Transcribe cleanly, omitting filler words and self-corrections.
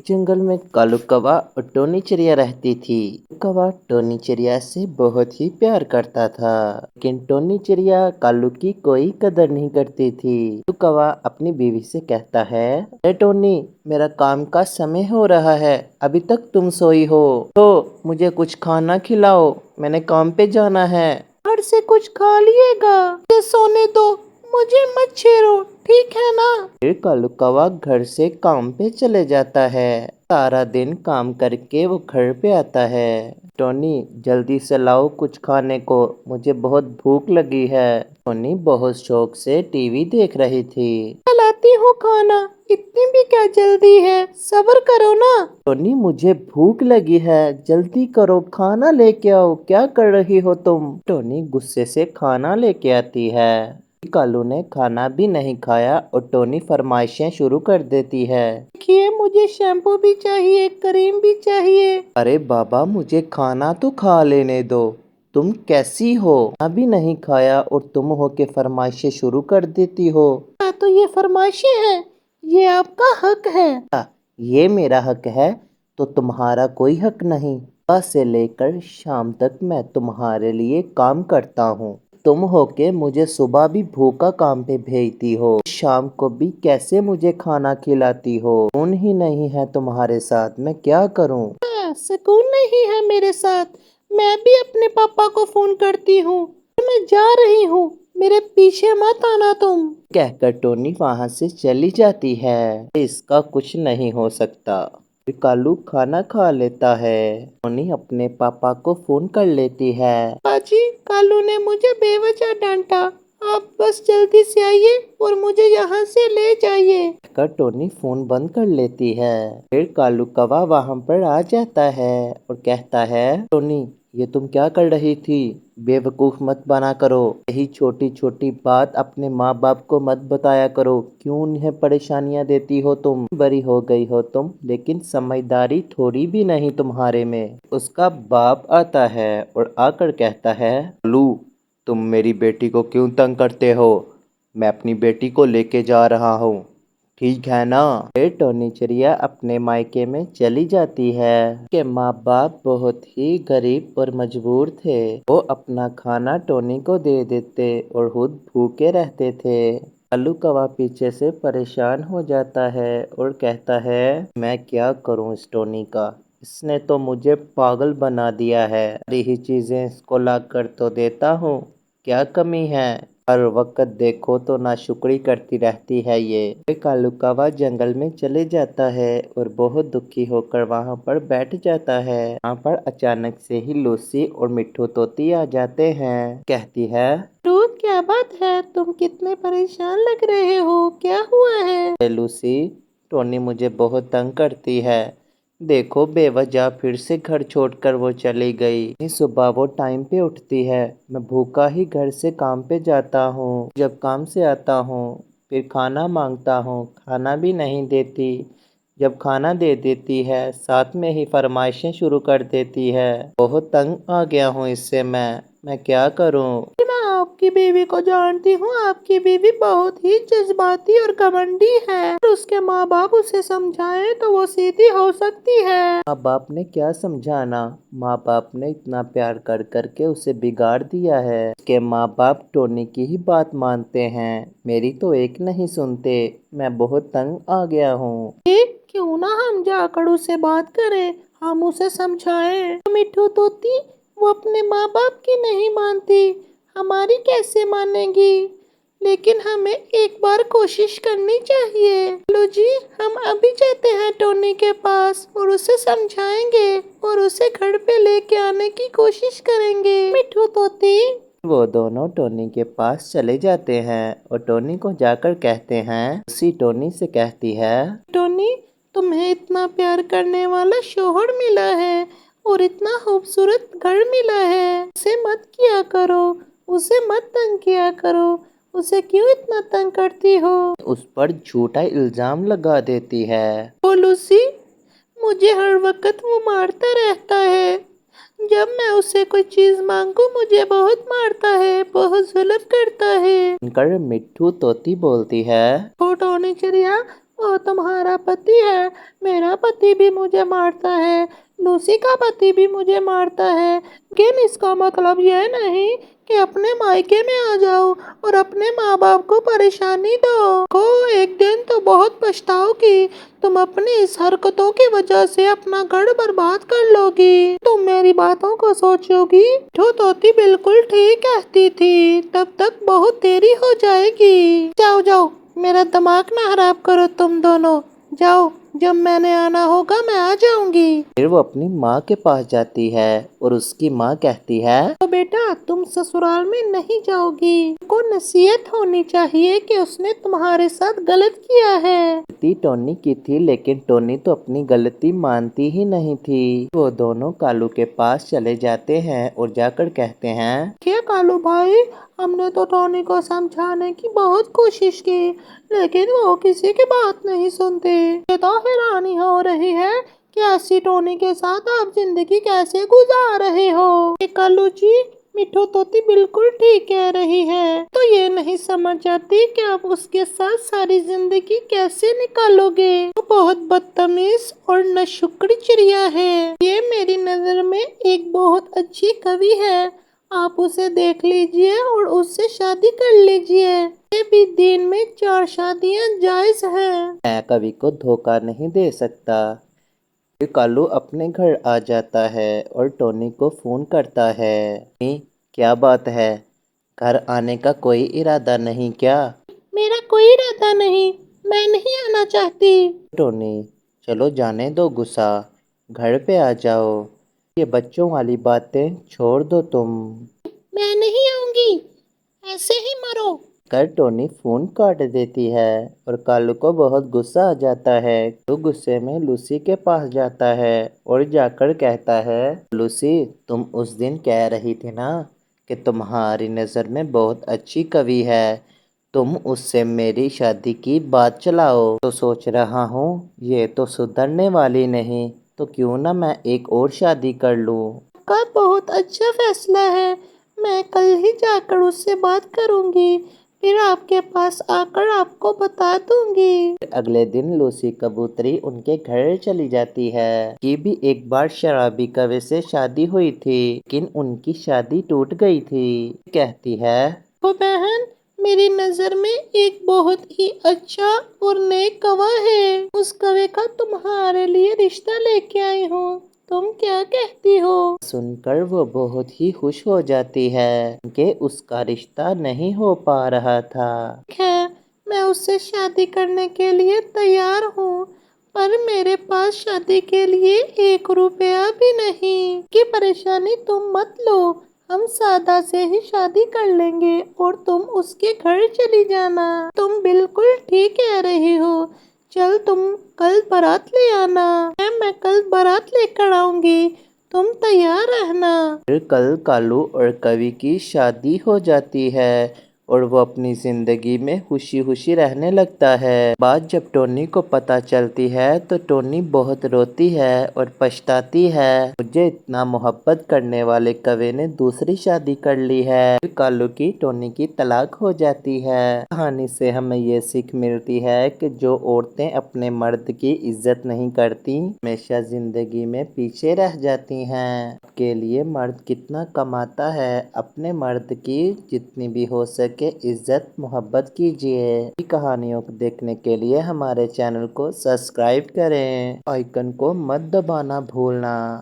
जंगल में कालू कौवा और टोनी चिड़िया रहती थी। कौवा टोनी चिड़िया से बहुत ही प्यार करता था, लेकिन टोनी चिड़िया कालू की कोई कदर नहीं करती थी। तो कौवा अपनी बीवी से कहता है, अरे टोनी, मेरा काम का समय हो रहा है, अभी तक तुम सोई हो, तो मुझे कुछ खाना खिलाओ, मैंने काम पे जाना है। घर से कुछ खा लिएगा, मुझे सोने दो, मुझे मत छेड़ो, ठीक है ना। फिर कालू कौवा घर से काम पे चले जाता है। सारा दिन काम करके वो घर पे आता है। टोनी, जल्दी से लाओ कुछ खाने को, मुझे बहुत भूख लगी है। टोनी बहुत शौक से टीवी देख रही थी। लाती हूँ खाना, इतनी भी क्या जल्दी है, सब्र करो ना। टोनी, मुझे भूख लगी है, जल्दी करो, खाना लेके आओ, क्या कर रही हो तुम। टोनी गुस्से से खाना लेके आती है। कालू ने खाना भी नहीं खाया और टोनी फरमाइशें शुरू कर देती है। देखिए, मुझे शैम्पू भी चाहिए, क्रीम भी चाहिए। अरे बाबा, मुझे खाना तो खा लेने दो, तुम कैसी हो, अभी नहीं खाया और तुम हो के फरमाइशें शुरू कर देती हो। तो ये फरमाइशें हैं, ये आपका हक है। ये मेरा हक है तो तुम्हारा कोई हक नहीं। सुबह से लेकर शाम तक मैं तुम्हारे लिए काम करता हूँ, तुम हो के मुझे सुबह भी भूखा काम पे भेजती हो, शाम को भी कैसे मुझे खाना खिलाती हो। सुकून ही नहीं है तुम्हारे साथ, मैं क्या करूं। सुकून नहीं है मेरे साथ, मैं भी अपने पापा को फोन करती हूँ, मैं जा रही हूँ, मेरे पीछे मत आना तुम। कहकर टोनी वहां से चली जाती है। इसका कुछ नहीं हो सकता। फिर कालू खाना खा लेता है। टोनी अपने पापा को फोन कर लेती है। पाजी, कालू ने मुझे बेवजह डांटा, आप बस जल्दी से आइए और मुझे यहाँ से ले जाइए। कहकर टोनी फोन बंद कर लेती है। फिर कालू कौवा वहां पर आ जाता है और कहता है, टोनी, ये तुम क्या कर रही थी, बेवकूफ मत बना करो, यही छोटी छोटी बात अपने माँ बाप को मत बताया करो, क्यों उन्हें परेशानियां देती हो, तुम बड़ी हो गई हो तुम, लेकिन समझदारी थोड़ी भी नहीं तुम्हारे में। उसका बाप आता है और आकर कहता है, लू, तुम मेरी बेटी को क्यों तंग करते हो, मैं अपनी बेटी को लेके जा रहा हूँ, ठीक है ना। फिर टोनी चिड़िया अपने मायके में चली जाती है। के माँ बाप बहुत ही गरीब और मजबूर थे, वो अपना खाना टोनी को दे देते और खुद भूखे रहते थे। कालू कौवा पीछे से परेशान हो जाता है और कहता है, मैं क्या करूं इस टोनी का, इसने तो मुझे पागल बना दिया है, सारी ही चीजें इसको ला कर तो देता हूँ, क्या कमी है, हर वक्त देखो तो नाशुक्री करती रहती है ये। कालू कौवा जंगल में चले जाता है और बहुत दुखी होकर वहां पर बैठ जाता है। वहां पर अचानक से ही लूसी और मिट्ठू तोती आ जाते हैं। कहती है, तो क्या बात है, तुम कितने परेशान लग रहे हो, क्या हुआ है। लूसी, टोनी मुझे बहुत तंग करती है, देखो बेवजह फिर से घर छोड़कर वो चली गई। सुबह वो टाइम पे उठती है, मैं भूखा ही घर से काम पे जाता हूँ, जब काम से आता हूँ फिर खाना मांगता हूँ, खाना भी नहीं देती, जब खाना दे देती है साथ में ही फरमाइशें शुरू कर देती है। बहुत तंग आ गया हूँ इससे मैं क्या करूँ। मैं आपकी बीवी को जानती हूँ, आपकी बीवी बहुत ही जज्बाती और घमंडी है, उसके माँ बाप उसे समझाएं तो वो सीधी हो सकती है। माँ बाप ने क्या समझाना, माँ बाप ने इतना प्यार कर करके उसे बिगाड़ दिया है। उसके माँ बाप टोनी की ही बात मानते हैं, मेरी तो एक नहीं सुनते, मैं बहुत तंग आ गया हूँ। क्यों ना हम जाकर उसे बात करें, हम उसे समझाएं। मिट्ठू तोती, वो अपने माँ बाप की नहीं मानती, हमारी कैसे मानेगी, लेकिन हमें एक बार कोशिश करनी चाहिए। लो जी, हम अभी जाते हैं टोनी के पास और उसे समझाएंगे और उसे घर पे लेके आने की कोशिश करेंगे। मिट्ठू तोती। वो दोनों टोनी के पास चले जाते हैं और टोनी को जाकर कहते हैं, उसी टोनी से कहती है, टोनी, तुम्हें इतना प्यार करने वाला शोहर मिला है और इतना खूबसूरत घर मिला है, उसे मत किया करो, उसे मत तंग किया करो, उसे क्यों इतना तंग करती हो। उस पर झूठा इल्जाम लगा देती है। ओ लूसी, मुझे हर वक्त वो मारता रहता है, जब मैं उससे कोई चीज मांगू मुझे बहुत मारता है, बहुत जुल्म करता है। कर मिट्ठू तोती बोलती है, ओ टोनी चिड़िया, وہ تمہارا پتی ہے، میرا پتی بھی مجھے مارتا ہے، لوسی کا پتی بھی مجھے مارتا ہے، لیکن اس کا مطلب یہ نہیں کہ اپنے مائکے میں آ جاؤ اور اپنے ماں باپ کو پریشانی دو۔ ایک دن تو بہت پچھتاؤ گی، تم اپنی اس حرکتوں کی وجہ سے اپنا گھر برباد کر لو گی۔ تم میری باتوں کو سوچو گی، جو طوطی بالکل ٹھیک کہتی تھی، تب تک بہت دیری ہو جائے گی۔ جاؤ جاؤ، میرا دماغ نہ خراب کرو تم دونوں، جاؤ، جب میں نے آنا ہوگا میں آ جاؤں گی۔ پھر وہ اپنی ماں کے پاس جاتی ہے اور اس کی ماں کہتی ہے، تو بیٹا تم سسرال میں نہیں جاؤ گی، ان کو نصیحت ہونی چاہیے کہ اس نے تمہارے ساتھ غلط کیا ہے۔ غلطی ٹونی کی تھی، لیکن ٹونی تو اپنی غلطی مانتی ہی نہیں تھی۔ وہ دونوں کالو کے پاس چلے جاتے ہیں اور جا کر کہتے ہیں، کیا کالو بھائی، ہم نے تو ٹونی کو سمجھانے کی بہت کوشش کی، لیکن وہ کسی کی بات نہیں سنتے۔ مجھے تو حیرانی ہو رہی ہے کہ ایسی ٹونی کے ساتھ آپ زندگی کیسے گزار رہے ہو۔ کالو جی، مٹھو طوطی بالکل ٹھیک کہہ رہی ہے، تو یہ نہیں سمجھ آتی کہ آپ اس کے ساتھ ساری زندگی کیسے نکالو گے۔ وہ بہت بدتمیز اور ناشکری چڑیا ہے۔ یہ میری نظر میں ایک بہت اچھی کوی ہے، آپ اسے دیکھ لیجئے اور اس سے شادی کر لیجئے۔ یہ بھی دن میں 4 شادیاں جائز ہیں۔ میں کوی کو دھوکہ نہیں دے سکتا۔ پھر کالو اپنے گھر آ جاتا ہے اور ٹونی کو فون کرتا ہے، ٹونی کیا بات ہے، گھر آنے کا کوئی ارادہ نہیں کیا؟ میرا کوئی ارادہ نہیں، میں نہیں آنا چاہتی۔ ٹونی چلو جانے دو غصہ، گھر پہ آ جاؤ، یہ بچوں والی باتیں چھوڑ دو تم۔ میں نہیں آؤں گی، ایسے ہی مرو۔ کر ٹونی فون کاٹ دیتی ہے اور کالو کو بہت غصہ آ جاتا ہے۔ تو غصے میں لوسی کے پاس جاتا ہے اور جا کر کہتا ہے، لوسی تم اس دن کہہ رہی تھی نا کہ تمہاری نظر میں بہت اچھی کوی ہے، تم اس سے میری شادی کی بات چلاؤ۔ تو سوچ رہا ہوں یہ تو سدھرنے والی نہیں، تو کیوں نہ میں ایک اور شادی کر لوں۔ آپ کا بہت اچھا فیصلہ ہے، میں کل ہی جا کر اس سے بات کروں گی، پھر آپ کے پاس آ کر آپ کو بتا دوں گی۔ اگلے دن لوسی کبوتری ان کے گھر چلی جاتی ہے۔ کی بھی ایک بار شرابی کوے سے شادی ہوئی تھی، لیکن ان کی شادی ٹوٹ گئی تھی۔ کہتی ہے، وہ بہن، میری نظر میں ایک بہت ہی اچھا اور نیک کوا ہے، اس کوے کا تمہارے لیے رشتہ لے کے آئی ہوں، تم کیا کہتی ہو؟ سن کر وہ بہت ہی خوش ہو جاتی ہے کہ اس کا رشتہ نہیں ہو پا رہا تھا۔ میں اس سے شادی کرنے کے لیے تیار ہوں، پر میرے پاس شادی کے لیے 1 روپیہ بھی نہیں۔ کی پریشانی تم مت لو، ہم سادہ سے ہی شادی کر لیں گے اور تم اس کے گھر چلی جانا۔ تم بالکل ٹھیک کہہ رہی ہو، چل تم کل بارات لے آنا۔ میں کل بارات لے کر آؤں گی، تم تیار رہنا۔ پھر کل کالو اور کوی کی شادی ہو جاتی ہے اور وہ اپنی زندگی میں خوشی خوشی رہنے لگتا ہے۔ بات جب ٹونی کو پتہ چلتی ہے تو ٹونی بہت روتی ہے اور پچھتاتی ہے، مجھے اتنا محبت کرنے والے کوے نے دوسری شادی کر لی ہے۔ پھر کالو کی ٹونی کی طلاق ہو جاتی ہے۔ کہانی سے ہمیں یہ سیکھ ملتی ہے کہ جو عورتیں اپنے مرد کی عزت نہیں کرتی، ہمیشہ زندگی میں پیچھے رہ جاتی ہیں۔ آپ کے لیے مرد کتنا کماتا ہے، اپنے مرد کی جتنی بھی ہو سکے عزت محبت کیجیے۔ یہ کہانیوں کو دیکھنے کے لیے ہمارے چینل کو سبسکرائب کریں، آئیکن کو مت دبانا بھولنا۔